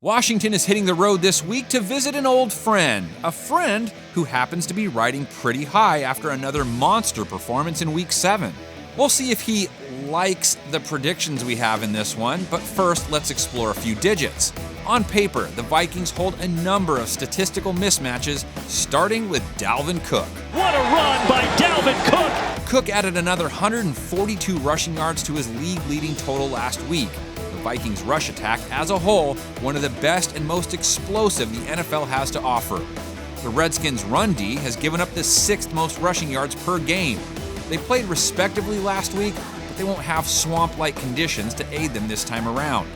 Washington is hitting the road this week to visit an old friend, a friend who happens to be riding pretty high after another monster performance in Week 7. We'll see if he likes the predictions we have in this one, but first let's explore a few digits. On paper, the Vikings hold a number of statistical mismatches, starting with DALVIN Cook. What a run by DALVIN Cook! Cook added another 142 rushing yards to his league-leading total last week. The Vikings' rush attack as a whole, one of the best and most explosive the NFL has to offer. The Redskins' run D has given up the 6th most rushing yards per game. They played respectively last week, but they won't have swamp-like conditions to aid them this time around.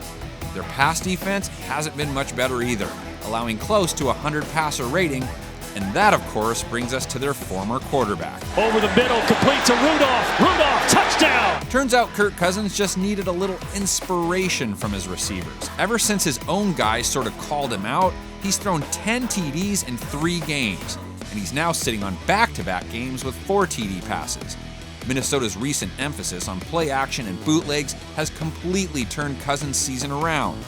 Their pass defense hasn't been much better either, allowing close to a 100 passer rating, and that, of course, brings us to their former quarterback. Over the middle, complete to Rudolph. Rudolph, touchdown! Turns out KIRK Cousins just needed a little inspiration from his receivers. Ever since his own guys sort of called him out, he's thrown 10 TDs in 3 games, and he's now sitting on back-to-back games with 4 TD passes. Minnesota's recent emphasis on play action and bootlegs has completely turned Cousins' season around.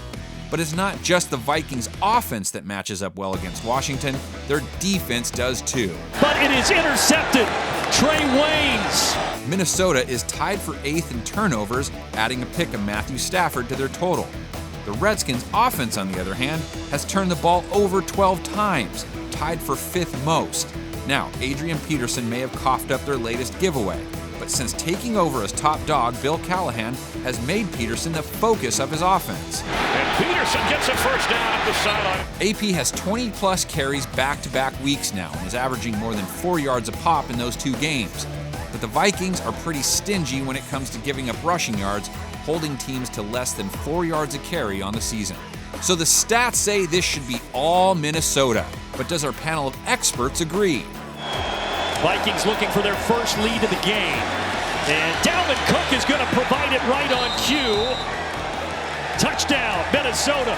But it's not just the Vikings' offense that matches up well against Washington, their defense does too. But it is intercepted. Trey Waynes. Minnesota is tied for 8th in turnovers, adding a pick of Matthew Stafford to their total. The Redskins' offense, on the other hand, has turned the ball over 12 times, tied for 5th most. Now, ADRIAN Peterson may have coughed up their latest giveaway, but since taking over as top dog, Bill Callahan has made Peterson the focus of his offense. And Peterson gets a first down at the sideline. AP has 20-plus carries back-to-back weeks now and is averaging more than 4 yards a pop in those 2 games. But the Vikings are pretty stingy when it comes to giving up rushing yards, holding teams to less than 4 yards a carry on the season. So the stats say this should be all Minnesota, but does our panel of experts agree? Vikings looking for their first lead of the game. And DALVIN Cook is going to provide it right on cue. Touchdown, Minnesota.